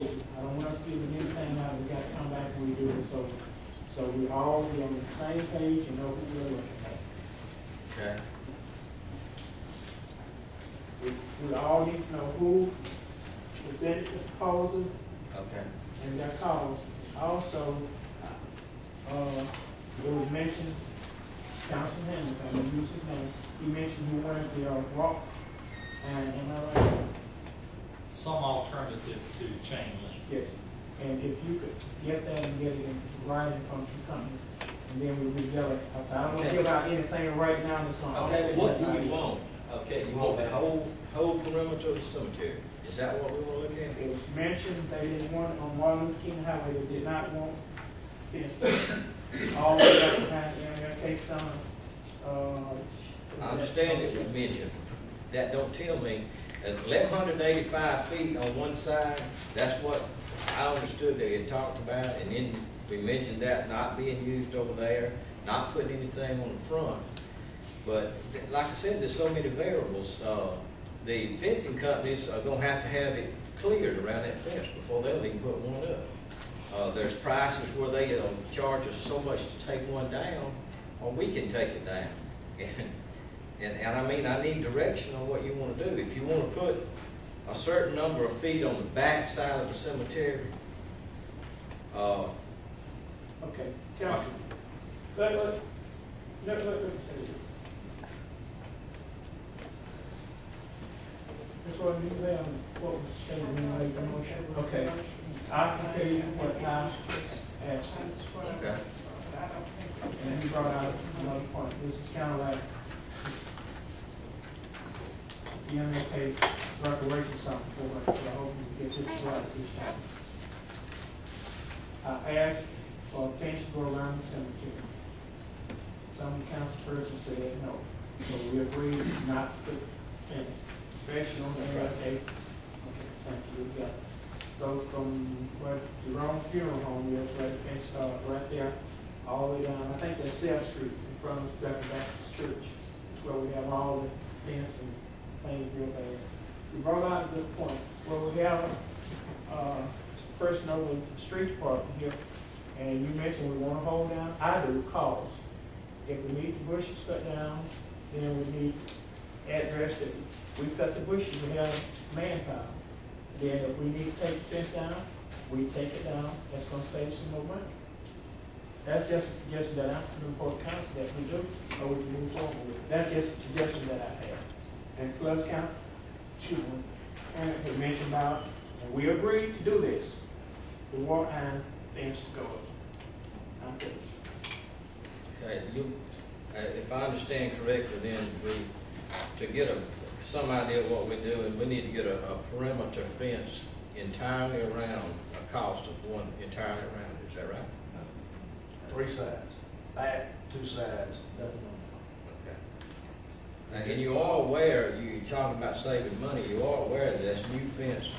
I don't want us giving anything out, we gotta come back and redo it, so we all be on the same page and know who we're looking at. Okay. We all need to know who presented the proposal Okay. and their cause. Also, it was mentioned, Councilman Hamilton, I'm gonna use his name, he mentioned he wanted the rock, and Some alternative to chain link. yes, and if you could get that and get it in writing from the company, and then we reveal it. I don't want to give out anything right now that's going to. Okay, what do you want? Okay, you want the whole perimeter of the cemetery? Is that what we want to look at? It was mentioned they didn't want it on Martin Luther King Highway, they did not want fence all the way up behind MLK Center. I understand it was mentioned. That don't tell me, 1,185 feet on one side, that's what I understood they had talked about, and then we mentioned that not being used over there, not putting anything on the front. But like I said, there's so many variables. The fencing companies are going to have it cleared around that fence before they'll even put one up. There's prices where they charge us so much to take one down, or we can take it down. And I mean, I need direction on what you want to do. If you want to put a certain number of feet on the back side of the cemetery, Okay, Council, let me say this. That's what you say, what was stated. Okay, I can tell you what I asked. okay. And he brought out another point. This is kind of like the MLK reparation something for us, so I hope we get this right this time. I asked for a fence to go around the cemetery. Some council persons said no, so we agreed not to put fence, especially on the MLK. Okay, thank you, we got it. So from where Jerome Funeral Home is, where the fence starts, right there, all the way down, I think that's 7th Street, in front of Second Baptist Church. It's where we have all the fence and things real bad. We brought out a good point, where we have a person over the street department here, and you mentioned we want to hold down. I do, cause if we need the bushes cut down, then we need address that we cut the bushes, we have manpower. Then if we need to take the fence down, we take it down. That's going to save some more money. That's just a suggestion that I'm going to report council that we do, or we can move forward with it. That's just a suggestion that I have. And plus count, and it mentioned about, and we agreed to do this. The water line things to go up. I'm finished. Okay, if I understand correctly, then to get some idea of what we're doing, we need to get a perimeter fence entirely around, a cost of one entirely around. Is that right? 3 sides, back 2 sides. Okay. And you are aware, you're talking about saving money, you are aware that that's new fence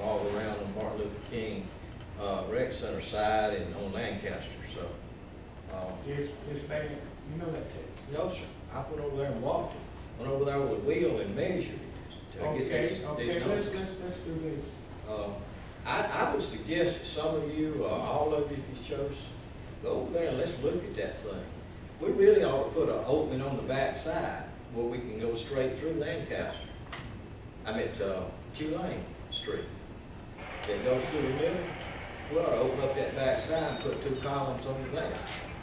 all around on Martin Luther King Rec Center side and on Lancaster, so. It's bad. You know that, Ted. No, sir. I went over there and walked it. Went over there with a wheel and measured it to get these numbers. Let's do this. I would suggest that some of you, all of you, if you chose, go over there and let's look at that thing. We really ought to put an opening on the back side where we can go straight through Lancaster. I meant Tulane Street. That goes through the middle. We ought to open up that back side and put 2 columns on the back.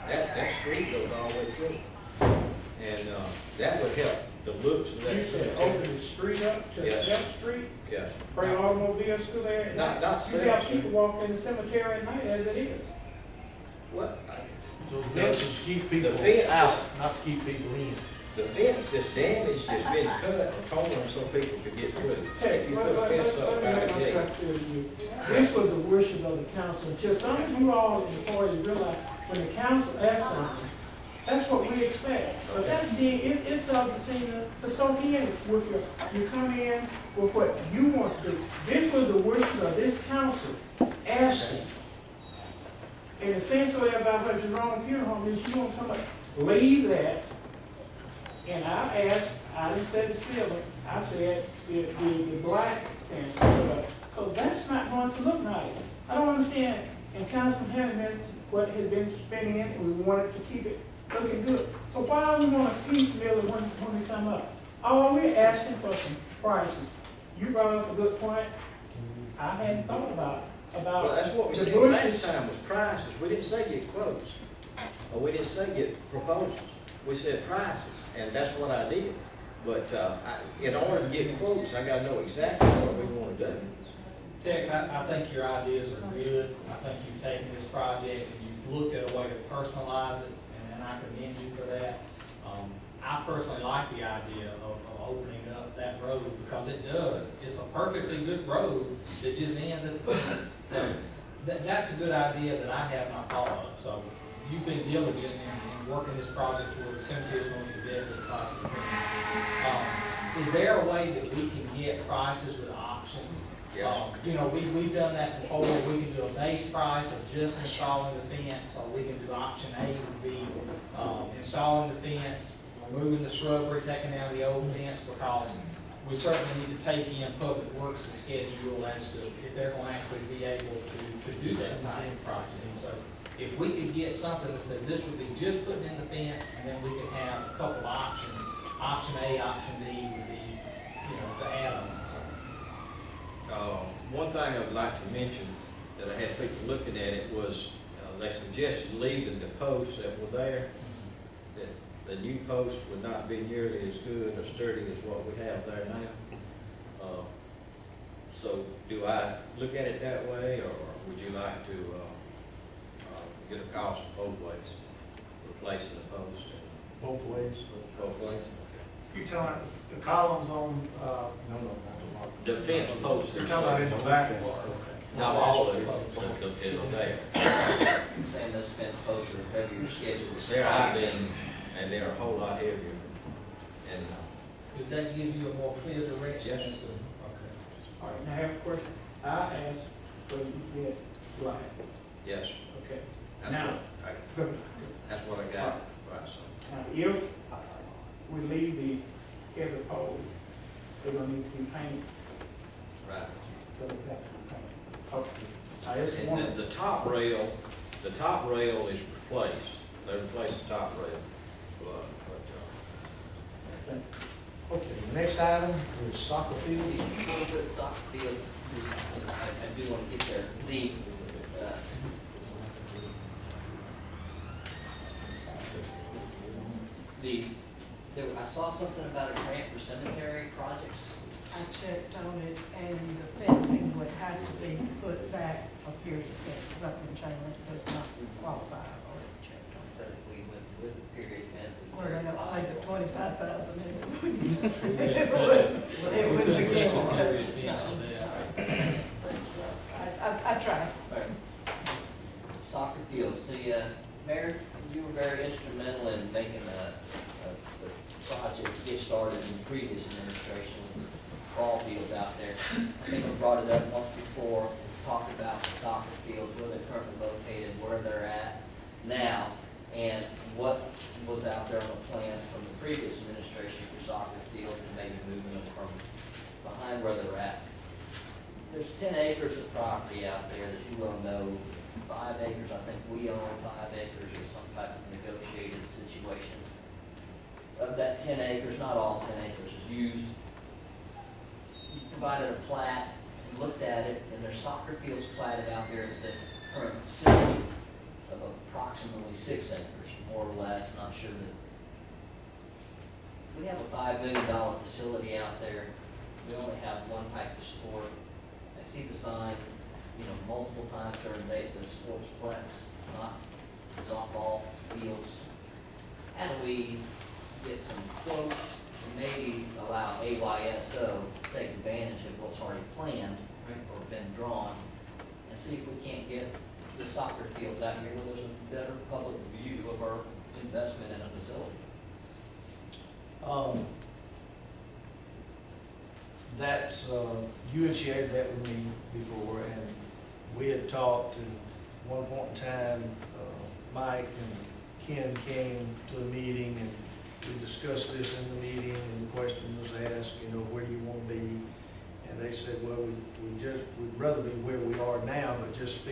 That street goes all the way through. And that would help the looks of that You said open the street up to 7th Street? Yes. Bring automobiles through there? Not You 7th have Street. people walking in the cemetery at night as it is. What? So the fences keep people The fence out, is- not to keep people in. The fence that's damaged has been cut or torn so people could get through. Hey, If you put a fence up let me by make the gate. myself clear to you. This was the wishes of the council. Until some of you all employees realize when the council asks something, that's what we expect. But that's it's up to soak in with you come in with what you want to do. This was the wishes of this council asking. And the fence over there by where Jerome Funeral Home is, you want to come up, leave that. And I asked, I didn't say the silver, I said the black fence. So that's not going to look nice. understand, and Councilman Hanneman, what had been spending it, and we wanted to keep it looking good. So why we want to piecemeal it when we come up? All we're asking for some prices. You brought up a good point. I hadn't thought about Well, that's what we the said bushes. last time was prices. We didn't say get quotes. Or we didn't say get proposals. We said prices, and that's what I did. But in order to get quotes, I gotta know exactly what we wanna do. Tex, I think your ideas are good. I think you've taken this project and you've looked at a way to personalize it, and I commend you for that. I personally like the idea of opening up that road because it does. It's a perfectly good road that just ends at the fence. So that's a good idea that I have not thought of. So you've been diligent in working this project where the cemetery is going to be best it possibly can. Is there a way that we can get prices with options? Yes. You know, we've done that before. We can do a base price of just installing the fence, or we can do option A would be installing the fence, removing the shrubbery, taking down the old fence, because we certainly need to take in Public Works' schedule as to if they're going to actually be able to do that kind of project. So if we could get something that says this would be just putting in the fence, and then we could have a couple of options. Option A, option B would be, you know, the add-ons. One thing I would like to mention that I had people looking at it was, they suggested leaving the posts that were there, that the new post would not be nearly as good or sturdy as what we have there now. So do I look at it that way, or would you like to get a cost both ways, replacing the post and Both ways. both ways? You telling the columns on, The fence posts. You're talking about in the back part. Not all of it, it'll there. Saying those fence posts are heavier schedules. They're high-beam, and they're a whole lot heavier. And, Does that give you a more clear direction? Yes. as to- Okay. All right, now I have a question. I asked whether you get black, yes, okay? that's Now- that's what I got, right, so. Now, if we leave the heavy pole, they're gonna need to be painted, Right. so we have to be painted. Okay. I just And want, the top rail is replaced. They replaced the top rail. But, Okay, the next item is soccer We field. want to put soccer fields, I do want to get there. I saw something about a grant for cemetery projects. I checked on it, and the fencing would have to be put back a period of fence, something chain link does not qualify, I've already checked on But if we went with the period fences. it. Well, they don't pay the 25,000 in it. We It couldn't wouldn't- touch it we wouldn't couldn't begin touch a to- period fence no. on that. I tried. Soccer fields, Mayor, you were very instrumental in making the project get started in the previous administration with the ball fields out there. I think I brought it up once before, talked about the soccer fields, where they're currently located, where they're at now, and what was out there on the plans from the previous administration for soccer fields and maybe moving them from behind where they're at. There's 10 acres of property out there that you all know, 5 acres, I think we own 5 acres or some type of negotiated situation. Of that 10 acres, not all 10 acres is used. You provided a plat, and looked at it, and there's soccer fields platted out there at the current facility of approximately 6 acres, more or less, not sure that. We have a $5 million facility out there. We only have one type of sport. I see the sign, multiple times during the day, it says sportsplex, not softball fields. How do we get some quotes and maybe allow AYSO to take advantage of what's already planned or been drawn, and see if we can't get the soccer fields out here where there's a better public view of our investment in a facility? That's, you had shared that with me before, and we had talked, and one point in time, Mike and Ken came to the meeting, and we discussed this in the meeting, and the question was asked, where do you want to be? And they said, well, we'd rather be where we are now, but just